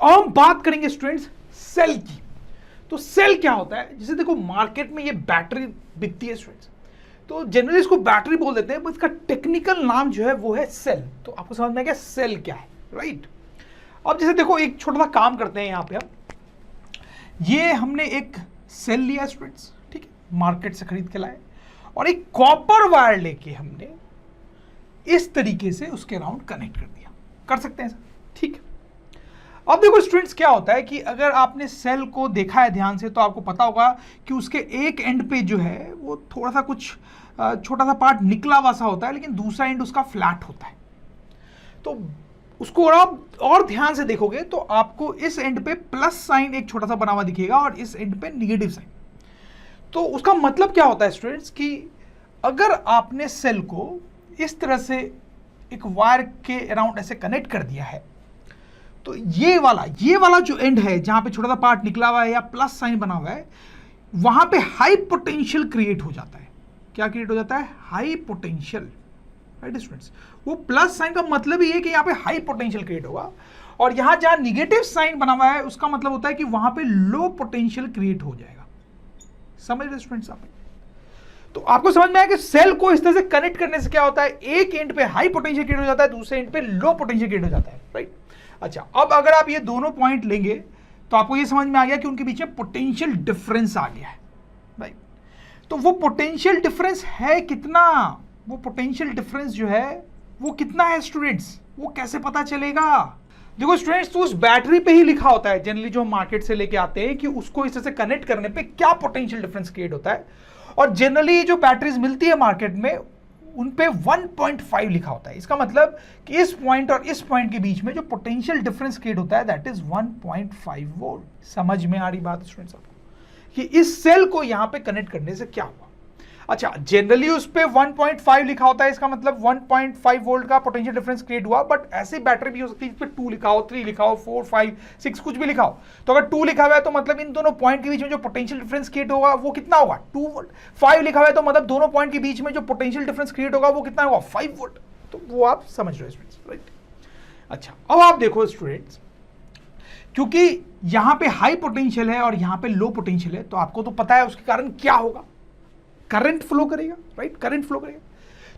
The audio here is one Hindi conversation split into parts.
तो अब हम बात करेंगे स्टूडेंट्स सेल की। तो सेल क्या होता है, जैसे देखो मार्केट में ये बैटरी बिकती है स्टूडेंट्स, तो जनरली इसको बैटरी बोल देते हैं, बट इसका टेक्निकल नाम जो है वो है सेल। तो आपको समझ में आ गया सेल क्या है, राइट। अब जैसे देखो एक छोटा सा काम करते हैं यहाँ पे, हम ये हमने एक सेल लिया स्टूडेंट्स, ठीक है, मार्केट से खरीद के लाए, और एक कॉपर वायर लेके हमने इस तरीके से उसके अराउंड कनेक्ट कर दिया। कर सकते हैं सर, ठीक है। अब देखो स्टूडेंट्स क्या होता है कि अगर आपने सेल को देखा है ध्यान से तो आपको पता होगा कि उसके एक एंड पे जो है वो थोड़ा सा कुछ छोटा सा पार्ट निकला हुआ सा होता है, लेकिन दूसरा एंड उसका फ्लैट होता है। तो उसको आप और ध्यान से देखोगे तो आपको इस एंड पे प्लस साइन एक छोटा सा बना हुआ दिखेगा और इस एंड पे निगेटिव साइन। तो उसका मतलब क्या होता है स्टूडेंट्स कि अगर आपने सेल को इस तरह से एक वायर के अराउंड ऐसे कनेक्ट कर दिया है, तो ये वाला जो एंड है जहां पे छोटा सा पार्ट निकला हुआ है या प्लस साइन बना हुआ है, वहां पे हाई पोटेंशियल क्रिएट हो जाता है। क्या क्रिएट हो जाता है? High potential, right students. वो प्लस साइन का मतलब ये है कि यहां पे हाई पोटेंशियल क्रिएट होगा, और यहां जहां निगेटिव साइन बना हुआ है उसका मतलब होता है कि वहां पे लो पोटेंशियल क्रिएट हो जाएगा। समझ रहे स्टूडेंट्स आप? तो आपको समझ में आया कि सेल को इस तरह से कनेक्ट करने से क्या होता है, एक एंड पे हाई पोटेंशियल क्रिएट हो जाता है, दूसरे एंड पे लो पोटेंशियल क्रिएट हो जाता है, राइट। अच्छा, अब अगर आप ये दोनों पॉइंट लेंगे तो आपको ये समझ में आ गया कि उनके बीच में पोटेंशियल डिफरेंस आ गया है, राइट। तो वो पोटेंशियल डिफरेंस है कितना, वो पोटेंशियल डिफरेंस जो है वो कितना है स्टूडेंट्स, वो कैसे पता चलेगा? देखो स्टूडेंट्स, तो उस बैटरी पे ही लिखा होता है जनरली जो हम मार्केट से लेके आते हैं कि उसको इस तरह से कनेक्ट करने पे क्या पोटेंशियल डिफरेंस क्रिएट होता है। और जनरली जो बैटरीज मिलती है मार्केट में उन पे 1.5 लिखा होता है। इसका मतलब कि इस पॉइंट और इस पॉइंट के बीच में जो पोटेंशियल डिफरेंस क्रिएट होता है दैट इज 1.5 वोल्ट। समझ में आ रही बात स्टूडेंट्स आपको कि इस सेल को यहां पे कनेक्ट करने से क्या हुआ? अच्छा, जनरली उस पे 1.5 लिखा होता है, इसका मतलब 1.5 वोल्ट का पोटेंशियल डिफरेंस क्रिएट हुआ। बट ऐसी बैटरी भी हो सकती है जिस पे 2 लिखा हो, 3 लिखा हो, 4, 5, 6 कुछ भी लिखा हो। तो अगर 2 लिखा हुआ है तो मतलब इन दोनों पॉइंट के बीच में जो पोटेंशियल डिफरेंस क्रिएट होगा वो कितना होगा? 2 वोल्ट। 5 लिखा हुआ है तो मतलब दोनों पॉइंट के बीच में जो पोटेंशियल डिफरेंस क्रिएट होगा वो कितना होगा? 5 वोल्ट। तो वो आप समझ रहे हो स्टूडेंट्स, राइट। अच्छा, अब आप देखो स्टूडेंट्स, क्योंकि यहां पे हाई पोटेंशियल है और यहां पे लो पोटेंशियल है, तो आपको तो पता है उसके कारण क्या होगा? करंट फ्लो करेगा, राइट। करंट फ्लो करेगा।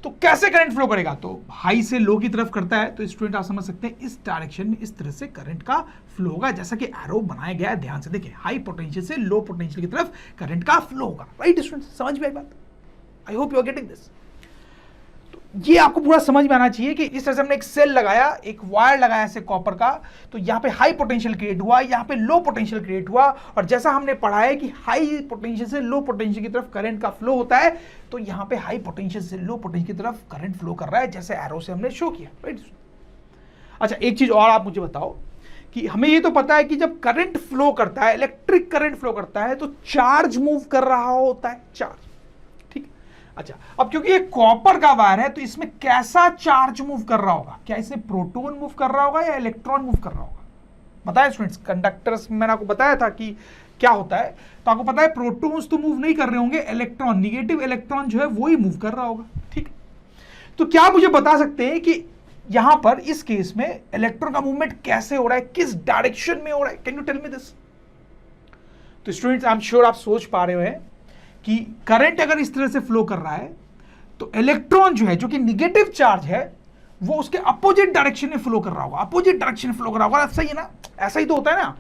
तो कैसे करंट फ्लो करेगा? तो हाई से लो की तरफ करता है, तो स्टूडेंट आप समझ सकते हैं इस डायरेक्शन में इस तरह से करंट का फ्लो होगा, जैसा कि एरो बनाया गया है। ध्यान से देखिए, हाई पोटेंशियल से लो पोटेंशियल की तरफ करंट का फ्लो होगा, राइट स्टूडेंट। समझ में आई बात? I hope you are getting this. ये आपको पूरा समझ में आना चाहिए कि इस तरह से हमने एक सेल लगाया, एक वायर लगाया ऐसे कॉपर का, तो यहाँ पे हाई पोटेंशियल क्रिएट हुआ, यहाँ पे लो पोटेंशियल क्रिएट हुआ। और जैसा हमने पढ़ा है कि हाई पोटेंशियल से लो पोटेंशियल की तरफ करंट का फ्लो होता है, तो यहाँ पे हाई पोटेंशियल से लो पोटेंशियल की तरफ करंट फ्लो कर रहा है, जैसे एरो से हमने शो किया, राइट। अच्छा, एक चीज और आप मुझे बताओ कि हमें ये तो पता है कि जब करंट फ्लो करता है, इलेक्ट्रिक करंट फ्लो करता है, तो चार्ज मूव कर रहा होता है, चार्ज। अच्छा, अब क्योंकि ये कॉपर का वायर है तो इसमें कैसा चार्ज मूव कर रहा होगा? क्या इसमें प्रोटॉन मूव कर रहा होगा या इलेक्ट्रॉन मूव कर रहा होगा? बताया स्टूडेंट्स, कंडक्टर्स में मैंने आपको बताया था कि क्या होता है। तो आपको पता है प्रोटॉन्स तो मूव नहीं कर रहे होंगे, इलेक्ट्रॉन, निगेटिव इलेक्ट्रॉन जो है वो ही मूव कर रहा होगा, ठीक। तो क्या मुझे बता सकते हैं कि यहां पर इस केस में इलेक्ट्रॉन का मूवमेंट कैसे हो रहा है, किस डायरेक्शन में हो रहा है? Can you tell me this? तो स्टूडेंट्स, आई एम श्योर आप सोच पा रहे हैं कि करंट अगर इस तरह से फ्लो कर रहा है तो इलेक्ट्रॉन जो है, जो कि निगेटिव चार्ज है, वो उसके अपोजिट डायरेक्शन में फ्लो कर रहा होगा, अपोजिट डायरेक्शन में फ्लो कर रहा होगा। ऐसा ही है ना, ऐसा ही तो होता है ना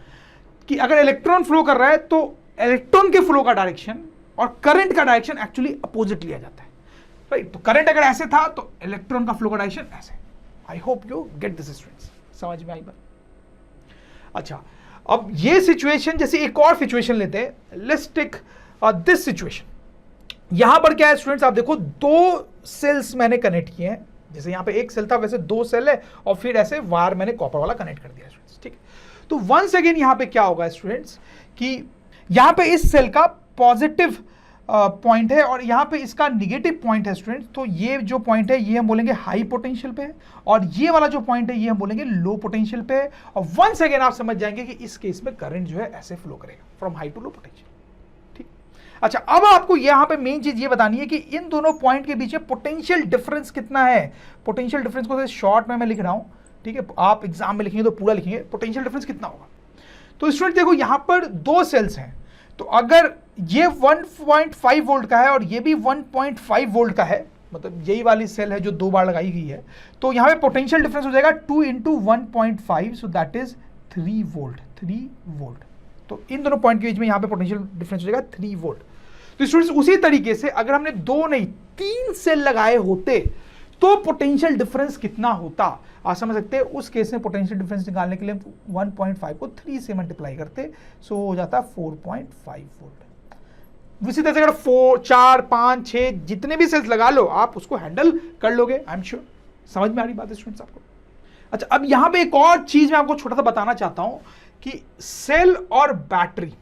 कि अगर इलेक्ट्रॉन फ्लो कर रहा है तो इलेक्ट्रॉन के फ्लो का डायरेक्शन और करंट का डायरेक्शन एक्चुअली अपोजिट लिया जाता है, राइट। तो करंट अगर ऐसे था तो इलेक्ट्रॉन का फ्लो का डायरेक्शन ऐसे। आई hope you get this students, समझ में आई बात? अच्छा, अब ये सिचुएशन, जैसे एक और सिचुएशन लेते हैं, लेट्स टेक दिस सिचुएशन। यहां पर क्या है स्टूडेंट्स, आप देखो 2 सेल्स मैंने कनेक्ट किए हैं, जैसे यहां पे एक सेल था वैसे 2 सेल है, और फिर ऐसे वायर मैंने कॉपर वाला कनेक्ट कर दिया स्टूडेंट्स, ठीक है। तो वंस अगेन यहां पे क्या होगा स्टूडेंट्स कि यहां पे इस सेल का पॉजिटिव पॉइंट है और यहां पे इसका निगेटिव पॉइंट है स्टूडेंट्स। तो ये जो पॉइंट है ये हम बोलेंगे हाई पोटेंशियल पे है, और ये वाला जो पॉइंट है ये हम बोलेंगे लो पोटेंशियल पे है। और वंस अगेन आप समझ जाएंगे कि इस केस में करंट जो है ऐसे फ्लो करेगा from high to low potential. अच्छा, अब आपको यहां पे मेन चीज ये बतानी है कि इन दोनों पॉइंट के बीच में पोटेंशियल डिफरेंस कितना है। पोटेंशियल डिफरेंस को शॉर्ट में मैं लिख रहा हूं ठीक है, आप एग्जाम में लिखेंगे तो पूरा लिखेंगे पोटेंशियल डिफरेंस कितना होगा। तो स्टूडेंट देखो यहां पर दो सेल्स हैं, तो अगर ये 1.5 वोल्ट का है और ये भी 1.5 वोल्ट का है, मतलब यही वाली सेल है जो दो बार लगाई गई है, तो यहां पे पोटेंशियल डिफरेंस हो जाएगा 2 into 1.5, so that is 3 volt. 3 volt, तो इन दोनों पॉइंट के बीच में यहां पे पोटेंशियल डिफरेंस हो जाएगा 3 वोल्ट। तो स्टूडेंट्स उसी तरीके से अगर हमने 2 नहीं 3 सेल लगाए होते तो पोटेंशियल डिफरेंस कितना होता, आप समझ सकते हैं। उस केस में पोटेंशियल डिफरेंस निकालने के लिए 1.5 को 3 से मल्टीप्लाई करते, सो हो जाता 4.5 वोल्ट। इसी तरह से अगर 4, 4, 5, 6 जितने भी सेल्स लगा लो आप उसको हैंडल कर लोगे, आई एम श्योर। समझ में आ रही बात है स्टूडेंट्स आपको? अच्छा, अब यहां पे एक और चीज मैं आपको छोटा सा बताना चाहता हूं कि सेल और बैटरी,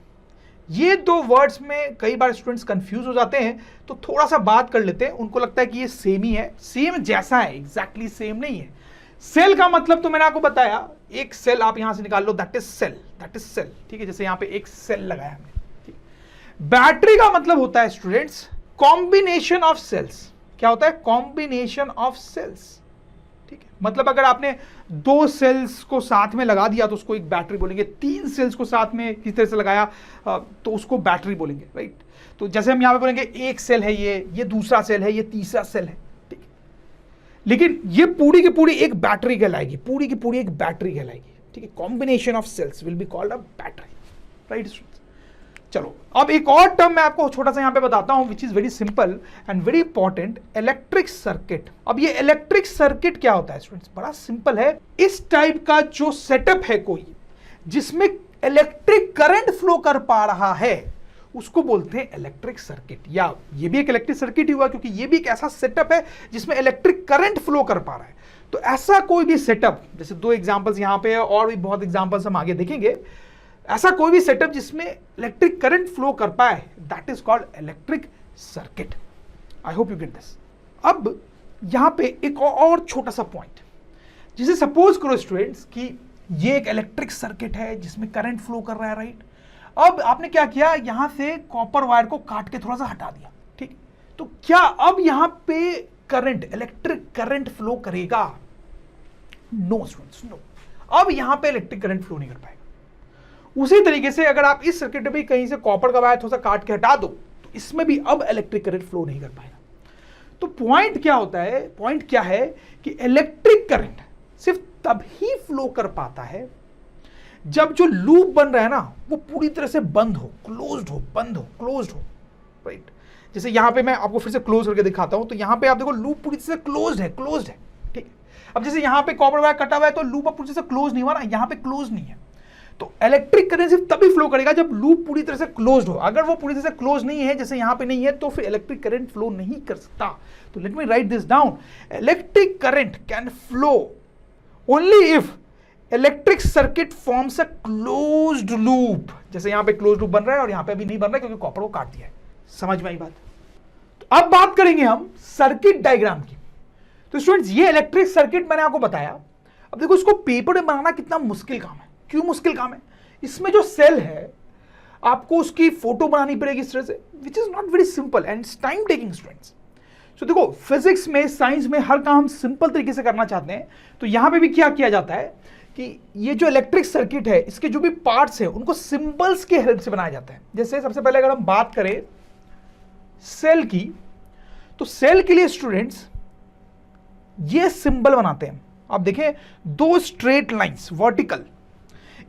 ये दो वर्ड्स में कई बार स्टूडेंट्स कंफ्यूज हो जाते हैं, तो थोड़ा सा बात कर लेते हैं। उनको लगता है कि ये सेम ही है, सेम जैसा है, एग्जैक्टली सेम नहीं है। सेल का मतलब तो मैंने आपको बताया, एक सेल आप यहां से निकाल लो, that is cell, that is cell, ठीक है, जैसे यहां पे एक सेल लगाया हमने। ठीक, बैटरी का मतलब होता है स्टूडेंट्स कॉम्बिनेशन ऑफ सेल्स। क्या होता है? Combination of cells. ठीक है, मतलब अगर आपने 2 सेल्स को साथ में लगा दिया तो उसको एक बैटरी बोलेंगे, 3 सेल्स को साथ में किस तरह से लगाया तो उसको बैटरी बोलेंगे, राइट। तो जैसे हम यहां पे बोलेंगे एक सेल है, ये दूसरा सेल है, ये तीसरा सेल है, ठीक है, लेकिन ये पूरी की पूरी एक बैटरी कहलाएगी, पूरी की पूरी एक बैटरी कहलाएगी, ठीक है। Combination of cells will be called a battery, right. चलो अब एक और टर्म मैं आपको छोटा सा यहां पे बताता हूं which is very simple and very important, electric circuit. अब ये इलेक्ट्रिक सर्किट क्या होता है स्टूडेंट्स? बड़ा सिंपल है। इस टाइप का जो सेटअप है कोई जिसमें इलेक्ट्रिक करंट फ्लो कर पा रहा है उसको बोलते हैं इलेक्ट्रिक सर्किट, या ये भी एक इलेक्ट्रिक सर्किट ही हुआ क्योंकि ये भी एक ऐसा सेटअप है जिसमें इलेक्ट्रिक करंट फ्लो कर पा रहा है। तो ऐसा कोई भी सेटअप, जैसे 2 एग्जांपल्स यहां पे है और भी बहुत एग्जांपल्स हम आगे देखेंगे, ऐसा कोई भी सेटअप जिसमें इलेक्ट्रिक करंट फ्लो कर पाए, that is called electric circuit. I hope you get this. अब यहां पे एक और छोटा सा पॉइंट, जिसे सपोज करो स्टूडेंट्स कि ये एक इलेक्ट्रिक सर्किट है जिसमें करंट फ्लो कर रहा है, राइट। अब आपने क्या किया, यहां से कॉपर वायर को काट के थोड़ा सा हटा दिया, ठीक। तो क्या अब यहां पे करंट, इलेक्ट्रिक करंट फ्लो करेगा? No students, no. अब यहां पे इलेक्ट्रिक करंट फ्लो नहीं कर पाएगा। उसी तरीके से अगर आप इस सर्किट में भी कहीं से कॉपर का वायर थोड़ा सा काट के हटा दो तो इसमें भी अब इलेक्ट्रिक करंट फ्लो नहीं कर पाएगा। तो पॉइंट क्या होता है? पॉइंट क्या है कि इलेक्ट्रिक करंट सिर्फ तभी फ्लो कर पाता है जब जो लूप बन रहा है ना वो पूरी तरह से बंद हो, क्लोज्ड हो, बंद हो, क्लोज्ड हो, राइट। जैसे यहां पे मैं आपको फिर से क्लोज करके दिखाता हूं, तो यहां पे आप देखो लूप पूरी तरह से क्लोज्ड है, क्लोज्ड है, ठीक है। अब जैसे यहां पे कॉपर वायर कटा हुआ है तो लूप अब पूरी तरह से क्लोज नहीं हुआ ना, यहां पे क्लोज नहीं है। तो इलेक्ट्रिक करंट सिर्फ तभी फ्लो करेगा जब लूप पूरी तरह से क्लोज्ड हो। अगर वो पूरी तरह से क्लोज नहीं है, जैसे यहां पे नहीं है, तो फिर इलेक्ट्रिक करंट फ्लो नहीं कर सकता। तो let me right this down, electric current can flow only if electric circuit forms a closed loop. जैसे यहां पे क्लोज्ड लूप बन रहा है और यहां पे अभी नहीं बन रहा है क्योंकि कॉपर को काट दिया है। समझ में आई बात? तो अब बात करेंगे हम सर्किट डायग्राम की। तो स्टूडेंट्स ये इलेक्ट्रिक सर्किट मैंने आपको बताया। अब देखो इसको पेपर में बनाना कितना मुश्किल काम है। क्यों मुश्किल काम है? इसमें जो सेल है आपको उसकी फोटो बनानी पड़ेगी इस तरह से, which is not very simple and time taking students. तो देखो फिजिक्स में, साइंस में हर काम हम सिंपल तरीके से करना चाहते हैं। तो यहां पे भी क्या किया जाता है कि ये जो इलेक्ट्रिक सर्किट है इसके जो भी पार्ट्स हैं उनको सिंबल्स के हेल्प से बनाया जाता है। जैसे सबसे पहले अगर हम बात करें सेल की, तो सेल के लिए स्टूडेंट्स ये सिंबल बनाते हैं। आप देखें 2 स्ट्रेट लाइंस वर्टिकल,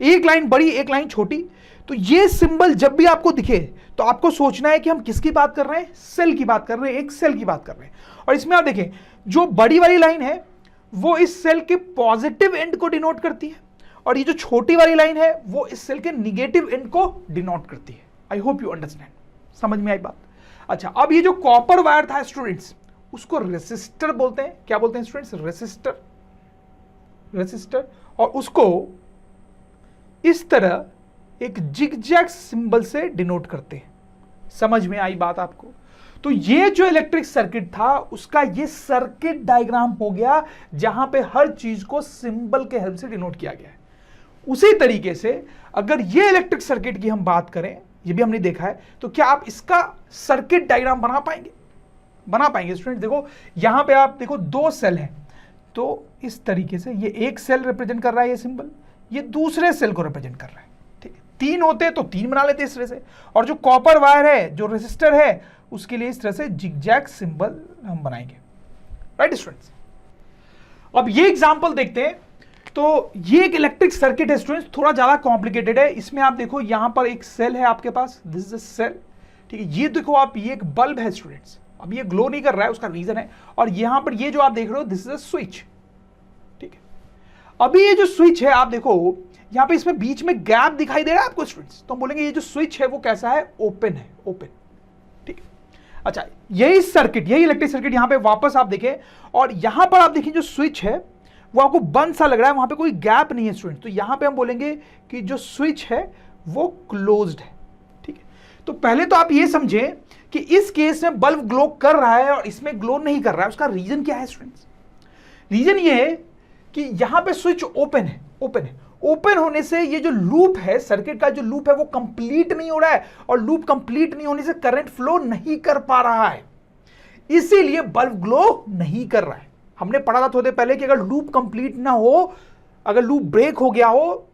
एक लाइन बड़ी एक लाइन छोटी। तो ये सिंबल जब भी आपको दिखे तो आपको सोचना है कि हम किसकी बात कर रहे हैं? सेल की बात कर रहे हैं, एक सेल की बात कर रहे हैं। और इसमें आप देखें जो बड़ी वाली लाइन है वो इस सेल के पॉजिटिव एंड को डिनोट करती है और ये जो छोटी वाली लाइन है वो इस सेल के निगेटिव एंड को डिनोट करती है। आई होप यू अंडरस्टैंड। समझ में आई बात? अच्छा, अब ये जो कॉपर वायर था स्टूडेंट्स उसको रेसिस्टर बोलते हैं। क्या बोलते हैं स्टूडेंट्स? Resistor, resistor. और उसको इस तरह एक जिगजैग सिंबल से डिनोट करते हैं। समझ में आई बात आपको? तो ये जो इलेक्ट्रिक सर्किट था उसका ये सर्किट डायग्राम हो गया जहां पे हर चीज को सिंबल के हेल्प से डिनोट किया गया है। उसी तरीके से अगर ये इलेक्ट्रिक सर्किट की हम बात करें, ये भी हमने देखा है, तो क्या आप इसका सर्किट डायग्राम बना पाएंगे? बना पाएंगे स्टूडेंट। देखो यहां पे आप देखो 2 सेल हैं, तो इस तरीके से ये एक सेल रिप्रेजेंट कर रहा है, ये सिंबल, ये दूसरे सेल को रिप्रेजेंट कर रहा है। ठीक है, 3 होते तो 3 बना लेते इस तरह से, और जो कॉपर वायर है, जो रेसिस्टर है, उसके लिए इस तरह से जिगजैग सिंबल हम बनाएंगे। राइट स्टूडेंट्स, अब ये एग्जांपल देखते हैं। तो ये एक इलेक्ट्रिक सर्किट है स्टूडेंट्स, थोड़ा ज्यादा कॉम्प्लिकेटेड है। इसमें आप देखो यहां पर एक सेल है आपके पास, दिस इज अ सेल। ठीक है, ये देखो आप, ये एक बल्ब है स्टूडेंट्स, अब ये ग्लो नहीं कर रहा है, उसका रीजन है। और यहां पर ये जो आप देख रहे हो, दिस इज अ स्विच। ठीक है, अभी ये जो स्विच है आप देखो यहां पे, इसमें बीच में गैप दिखाई दे रहा है आपको स्टूडेंट्स, तो हम बोलेंगे ये जो स्विच है वो कैसा है, ओपन है, ओपन। ठीक है, अच्छा यही सर्किट, यही इलेक्ट्रिक सर्किट यहां पे वापस आप देखें, और यहां पर आप देखिए जो स्विच है वो आपको बंद सा लग रहा है, वहां पे कोई गैप नहीं है स्टूडेंट, तो यहां पे हम बोलेंगे कि जो स्विच है वो क्लोज्ड है। ठीक है, तो पहले तो आप ये समझें कि इस केस में बल्ब ग्लो कर रहा है और इसमें ग्लो नहीं कर रहा है, उसका रीजन क्या है स्टूडेंट्स? रीजन ये है कि यहां पे स्विच ओपन है, ओपन है। ओपन होने से ये जो लूप है, सर्किट का जो लूप है वो कंप्लीट नहीं हो रहा है, और लूप कंप्लीट नहीं होने से करंट फ्लो नहीं कर पा रहा है, इसीलिए बल्ब ग्लो नहीं कर रहा है। हमने पढ़ा था थोड़ी देर पहले कि अगर लूप कंप्लीट ना हो, अगर लूप ब्रेक हो गया हो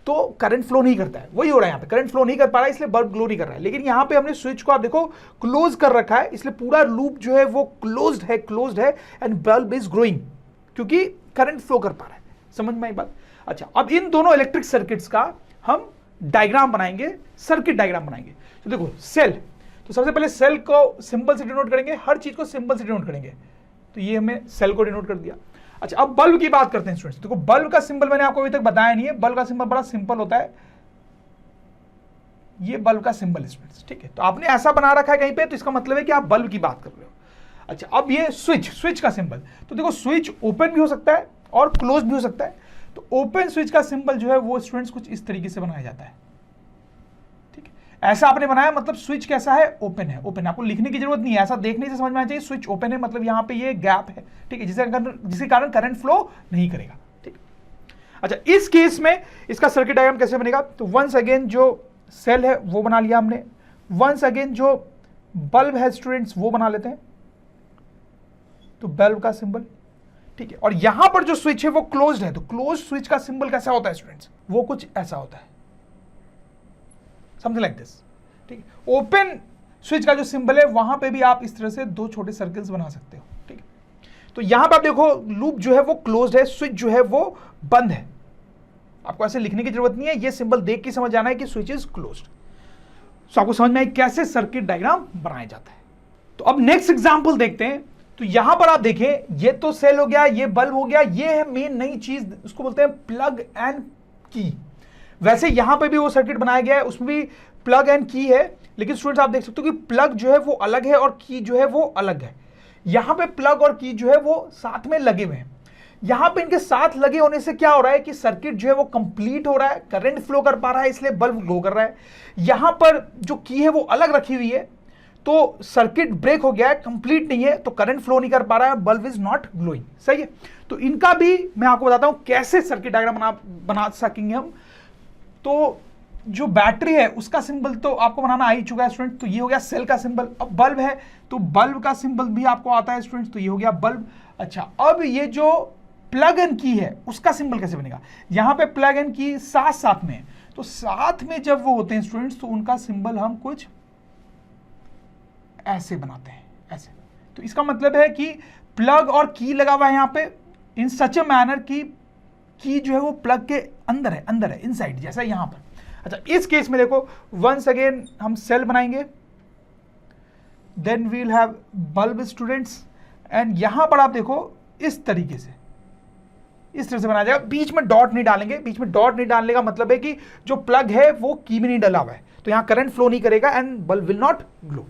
तो करंट फ्लो नहीं करता है, वही हो रहा है यहाँ पे, करंट फ्लो नहीं कर पा रहा है, इसलिए बल्ब ग्लो नहीं कर रहा है। लेकिन यहाँ पे हमने स्विच को आप देखो क्लोज कर रखा है, इसलिए पूरा लूप जो है वो क्लोज्ड है, एंड बल्ब इज ग्रोइंग, क्योंकि करंट फ्लो कर पा रहा है। समझ में आई बात? अच्छा, अब इन दोनों इलेक्ट्रिक सर्किट्स का हम डायग्राम बनाएंगे, सर्किट डायग्राम बनाएंगे। तो देखो सेल, तो सबसे पहले सेल को सिंबल से डिनोट करेंगे, हर चीज को सिंबल से डिनोट करेंगे, तो ये हमें सेल को डिनोट कर दिया। अच्छा, अब बल्ब की बात करते हैं स्टूडेंट्स। देखो बल्ब का सिंबल मैंने आपको अभी तक बताया नहीं है, बल्ब का सिंबल बड़ा सिंपल होता है, ये बल्ब का सिंबल है स्टूडेंट्स। ठीक है, तो आपने ऐसा बना रखा है कहीं पे, तो इसका मतलब है कि आप बल्ब की बात कर रहे हो। अच्छा, अब ये स्विच, स्विच का सिंबल, तो देखो स्विच ओपन भी हो सकता है और क्लोज भी हो सकता है। तो ओपन स्विच का सिंबल जो है वो स्टूडेंट्स कुछ इस तरीके से बनाया जाता है। ठीक है, ऐसा आपने बनाया, मतलब स्विच कैसा है, ओपन है, ओपन। आपको लिखने की जरूरत नहीं है, ऐसा देखने से समझ में आना चाहिए स्विच ओपन है, मतलब यहां पे ये गैप है। ठीक है, जिसके कारण करंट फ्लो नहीं करेगा। ठीक, अच्छा इस केस में इसका सर्किट डायग्राम कैसे बनेगा? तो वंस अगेन जो सेल है वो बना लिया हमने, वंस अगेन जो बल्ब है स्टूडेंट्स वो बना लेते हैं, तो बल्ब का सिंबल। ठीक है, और यहां पर जो स्विच है वो क्लोज्ड है, तो क्लोज स्विच का सिंबल कैसा होता है स्टूडेंट्स? वो कुछ ऐसा होता है, समथिंग लाइक दिस। ठीक है, ओपन स्विच का जो सिंबल है वहां पे भी आप इस तरह से 2 छोटे सर्कल्स बना सकते हो। ठीक है, तो यहां पर आप देखो लूप जो है वो क्लोज्ड है, स्विच जो है वो बंद है। आपको ऐसे लिखने की जरूरत नहीं है, ये सिंबल देख के समझ आना है कि स्विच इज क्लोज्ड। सो आपको समझ में आए कैसे सर्किट डायग्राम बनाया जाता है। तो अब नेक्स्ट एग्जांपल देखते हैं। तो यहां पर आप देखें, ये तो सेल हो गया, ये बल्ब हो गया, ये है मेन नई चीज, उसको बोलते हैं प्लग एंड की। वैसे यहां पे भी वो सर्किट बनाया गया है, उसमें भी प्लग एंड की है, लेकिन स्टूडेंट्स आप देख सकते हो कि प्लग जो है वो अलग है और की जो है वो अलग है। यहां पे प्लग और की जो है वो साथ में लगे हुए हैं। यहां पे इनके साथ लगे होने से क्या हो रहा है कि सर्किट जो है वो कंप्लीट हो रहा है, करंट फ्लो कर पा रहा है, इसलिए बल्ब ग्लो कर रहा है। यहां पर जो की है वो अलग रखी हुई है, तो सर्किट ब्रेक हो गया है, कंप्लीट नहीं है, तो करंट फ्लो नहीं कर पा रहा है, बल्ब इज नॉट ग्लोइंग। सही है, तो इनका भी मैं आपको बताता हूं कैसे सर्किट डायग्राम बना सकेंगे हम। तो जो बैटरी है उसका सिंबल तो आपको बनाना आ ही चुका है स्टूडेंट, तो ये हो गया सेल का सिंबल। अब बल्ब है तो बल्ब का सिंबल भी आपको आता है स्टूडेंट्स, तो ये हो गया बल्ब। अच्छा, अब ये जो प्लग एंड की है उसका सिंबल कैसे बनेगा? यहां पे प्लग एंड की साथ साथ में, तो साथ में जब वो होते हैं स्टूडेंट्स तो उनका सिंबल हम कुछ ऐसे बनाते हैं, ऐसे। तो इसका मतलब है कि प्लग और की लगा हुआ है यहां पे इन सच ए मैनर की जो है वो प्लग के अंदर है, इनसाइड, जैसा यहां पर। अच्छा, इस केस में देखो वंस अगेन हम सेल बनाएंगे, then we'll have bulb students, and यहां पर आप देखो इस तरीके से, इस तरह से बनाया जाएगा। बीच में डॉट नहीं डालेंगे, बीच में डॉट नहीं डालने का मतलब है कि जो प्लग है वो की में नहीं डला हुआ है, तो यहां करंट फ्लो नहीं करेगा and bulb will not glow.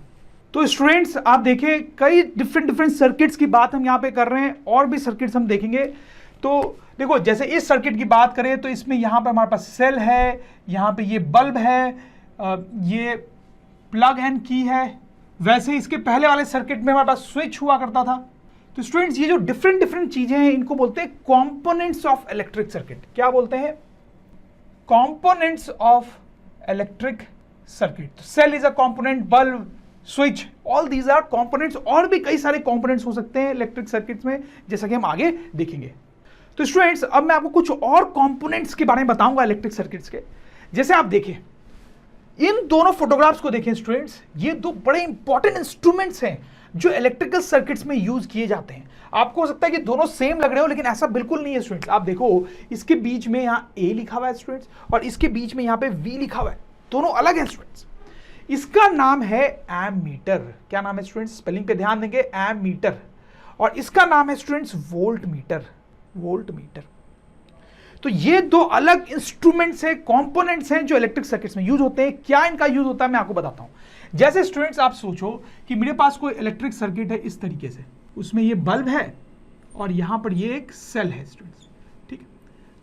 तो स्टूडेंट्स आप देखिए कई डिफरेंट सर्किट्स की बात हम यहां पे कर रहे हैं, और भी सर्किट्स हम देखेंगे। तो देखो जैसे इस सर्किट की बात करें तो इसमें यहां पर हमारे पास सेल है, यहां पे ये बल्ब है, ये प्लग एंड की है। वैसे इसके पहले वाले सर्किट में हमारे पास स्विच हुआ करता था। तो स्टूडेंट्स ये जो डिफरेंट चीजें हैं इनको बोलते हैं कंपोनेंट्स ऑफ इलेक्ट्रिक सर्किट। क्या बोलते हैं? Components of electric circuit. Cell is a component, bulb switch, all these are components. और भी कई सारे कंपोनेंट्स हो सकते हैं इलेक्ट्रिक सर्किट्स में, जैसा कि हम आगे देखेंगे। तो स्टूडेंट्स, अब मैं आपको कुछ और कंपोनेंट्स के बारे में बताऊंगा इलेक्ट्रिक सर्किट्स के। जैसे आप देखें, इन दोनों फोटोग्राफ्स को देखें स्टूडेंट्स, ये दो बड़े इंपॉर्टेंट इंस्ट्रूमेंट्स हैं जो इलेक्ट्रिकल सर्किट्स में यूज किए जाते हैं। आपको हो सकता है कि दोनों सेम लग रहे हो, लेकिन ऐसा बिल्कुल नहीं है स्टूडेंट्स। आप देखो, इसके बीच में यहाँ ए लिखा हुआ है स्टूडेंट्स, और इसके बीच में यहाँ पे वी लिखा हुआ है, दोनों अलग है स्टूडेंट्स। इसका नाम है एमीटर। क्या नाम है स्टूडेंट्स? स्पेलिंग पे ध्यान देंगे, एमीटर। और इसका नाम है students volt meter, volt meter. तो ये दो अलग इंस्ट्रूमेंट्स हैं, कंपोनेंट्स हैं जो इलेक्ट्रिक सर्किट्स में यूज होते हैं। क्या इनका यूज होता है मैं आपको बताता हूं। जैसे स्टूडेंट्स, आप सोचो कि मेरे पास कोई इलेक्ट्रिक सर्किट है इस तरीके से, उसमें ये बल्ब है और यहां पर ये एक सेल है स्टूडेंट्स, ठीक है।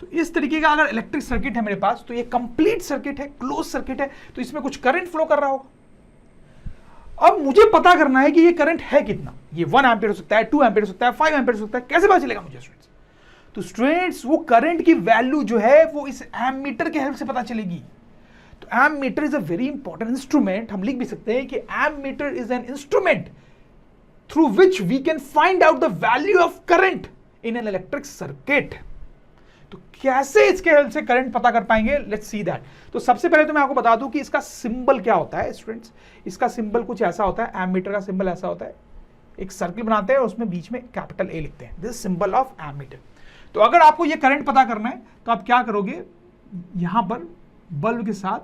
तो इस तरीके का अगर इलेक्ट्रिक सर्किट है मेरे पास, तो ये कंप्लीट सर्किट है, क्लोज सर्किट है, तो इसमें कुछ करंट फ्लो कर रहा होगा। अब मुझे पता करना है कि ये करंट है कितना। ये 1 एम्पीयर हो सकता है, 2 एम्पीयर हो सकता है, 5 एम्पीयर हो सकता है। कैसे पता चलेगा मुझे स्टूडेंट्स? तो स्टूडेंट्स, वो करंट की वैल्यू जो है वो इस एमीटर के हेल्प से पता चलेगी। तो ammeter is a very important instrument. हम लिख भी सकते हैं कि ammeter is an instrument through which we can find out the value of current in an electric circuit. तो कैसे इसके हेल्प से करंट पता कर पाएंगे? Let's see that. तो सबसे पहले तो मैं आपको बता दूं कि इसका सिंबल क्या होता है स्टूडेंट्स। इसका सिंबल कुछ ऐसा होता है, एमीटर का सिंबल ऐसा होता है। एक सर्किल बनाते हैं और उसमें बीच में कैपिटल ए लिखते हैं, दिस सिंबल ऑफ एमीटर। तो अगर आपको ये करंट पता करना है तो आप क्या करोगे, यहां पर बल्ब के साथ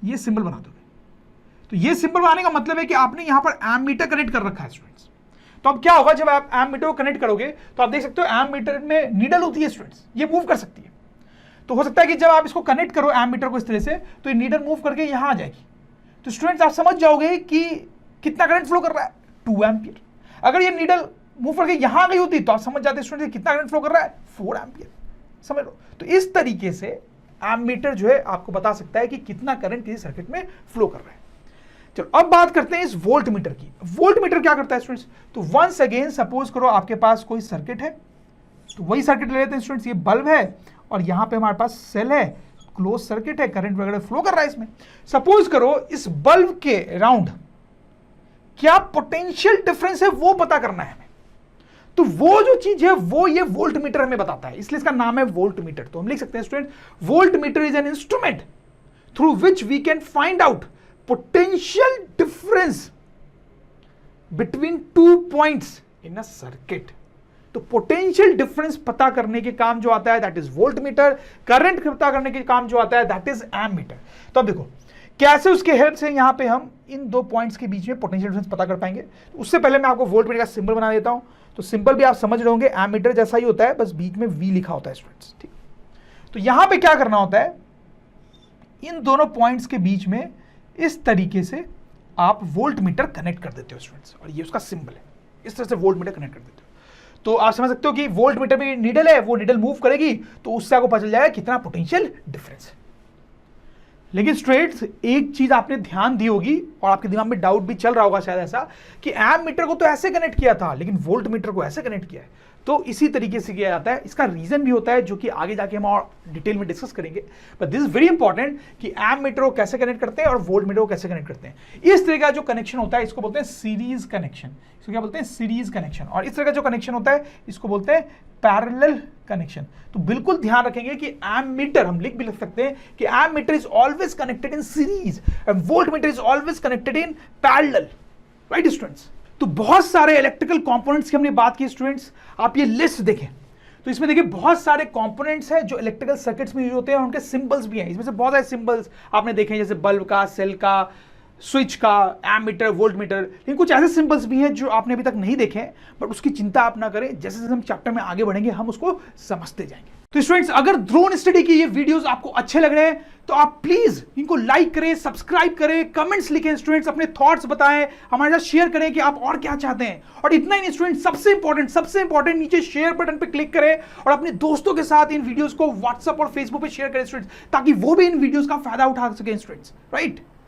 ये सिंबल बना दोगे। तो ये सिंबल बनाने का मतलब है कि आपने यहां पर एमीटर कनेक्ट कर रखा है स्टूडेंट्स। तो अब क्या होगा, जब आप एमीटर को कनेक्ट करोगे तो आप देख सकते हो एमीटर में नीडल होती है स्टूडेंट्स, ये मूव कर सकती है। तो हो सकता है कि जब आप इसको कनेक्ट करो एमीटर को इस तरह से, तो ये नीडल मूव करके यहां आ जाएगी। तो स्टूडेंट्स, आप समझ जाओगे कि कितना करंट फ्लो कर रहा है, 2 एम्पीयर। अगर ये नीडल मूव करके यहां गई होती तो आप समझ जाते स्टूडेंट कितना करंट फ्लो कर रहा है, 4 एम्पीयर। समझ लो। तो इस तरीके से एमीटर जो है आपको बता सकता है कि कितना करंट किसी सर्किट में फ्लो कर रहा है। चलो अब बात करते हैं इस वोल्ट मीटर की। वोल्ट मीटर क्या करता है स्टूडेंट्स? तो वंस अगेन सपोज करो आपके पास कोई सर्किट है, तो वही सर्किट ले लेते हैं स्टूडेंट्स। ये बल्ब है और यहां पे हमारे पास सेल है, क्लोज सर्किट है, करंट वगैरह फ्लो कर रहा है इसमें। सपोज करो इस बल्ब के अराउंड क्या पोटेंशियल डिफरेंस है वो पता करना है हमें। तो वो जो चीज है वो ये वोल्ट मीटर हमें बताता है, इसलिए इसका नाम है वोल्ट मीटर। तो हम लिख सकते हैं student, volt meter is an instrument through which we can find out potential difference between 2 points in a circuit. तो पोटेंशियल डिफरेंस पता करने के काम जो आता है that is volt meter. Current पता करने के काम जो आता है दैट इज एमीटर। तो अब देखो कैसे उसके हेल्प से यहां पे हम इन 2 पॉइंट्स के बीच में पोटेंशियल डिफरेंस पता कर पाएंगे। तो उससे पहले मैं आपको वोल्ट मीटर का सिंबल बना देता हूं। तो सिंबल भी आप समझ रहे होंगे, एमीटर जैसा ही होता है, बस बीच में वी लिखा होता है स्टूडेंट्स, ठीक। तो यहां पे क्या करना होता है, इन दोनों पॉइंट्स के बीच में इस तरीके से आप वोल्ट मीटर कनेक्ट कर देते हो स्टूडेंट्स, और ये उसका सिंबल है। इस तरह से वोल्ट मीटर कनेक्ट कर देते हो। तो आप समझ सकते हो कि वोल्ट मीटर में नीडल है, वो नीडल मूव करेगी तो उससे आपको पता चल जाएगा कितना पोटेंशियल डिफरेंस है। लेकिन स्टूडेंट्स, एक चीज आपने ध्यान दी होगी और आपके दिमाग में डाउट भी चल रहा होगा शायद ऐसा, कि एम मीटर को तो ऐसे कनेक्ट किया था लेकिन वोल्ट मीटर को ऐसे कनेक्ट किया है। तो इसी तरीके से किया जाता है। इसका रीजन भी होता है जो कि आगे जाके हम और डिटेल में डिस्कस करेंगे। But this is very important कि एम मीटर को कैसे कनेक्ट करते हैं और वोल्ट मीटर को कैसे कनेक्ट करते हैं। इस तरह का जो कनेक्शन होता है इसको बोलते हैं सीरीज कनेक्शन। इसको क्या बोलते हैं? Series connection. और इस तरह का जो कनेक्शन होता है इसको बोलते हैं पैरेलल कनेक्शन। तो बिल्कुल ध्यान रखेंगे कि एम मीटर, हम लिख सकते हैं कि ammeter is always connected in series and volt meter is always connected in parallel, right students. तो बहुत सारे इलेक्ट्रिकल कंपोनेंट्स की हमने बात की स्टूडेंट्स। आप ये लिस्ट देखें तो इसमें देखिए बहुत सारे कंपोनेंट्स हैं जो इलेक्ट्रिकल सर्किट्स में यूज होते हैं और उनके सिंबल्स भी हैं। इसमें से बहुत सारे सिंबल्स आपने देखे हैं, जैसे बल्ब का, सेल का, स्विच का, एमीटर, वोल्ट मीटर। लेकिन कुछ ऐसे सिंबल्स भी हैं जो आपने अभी तक नहीं देखे हैं, बट उसकी चिंता आप ना करें, जैसे जैसे हम चैप्टर में आगे बढ़ेंगे हम उसको समझते जाएंगे। तो स्टूडेंट्स, अगर ड्रोन स्टडी की ये वीडियोस आपको अच्छे लग रहे हैं तो आप प्लीज इनको लाइक करें, सब्सक्राइब करें, कमेंट्स लिखें स्टूडेंट्स, अपने थॉट्स बताएं, हमारे साथ शेयर करें कि आप और क्या चाहते हैं। और इतना ही नहीं स्टूडेंट्स, सबसे इंपॉर्टेंट नीचे शेयर बटन पे क्लिक करें और अपने दोस्तों के साथ इन वीडियोस को व्हाट्सएप और फेसबुक पे शेयर करें स्टूडेंट्स, ताकि वो भी इन वीडियोस का फायदा उठा सकें स्टूडेंट्स, राइट।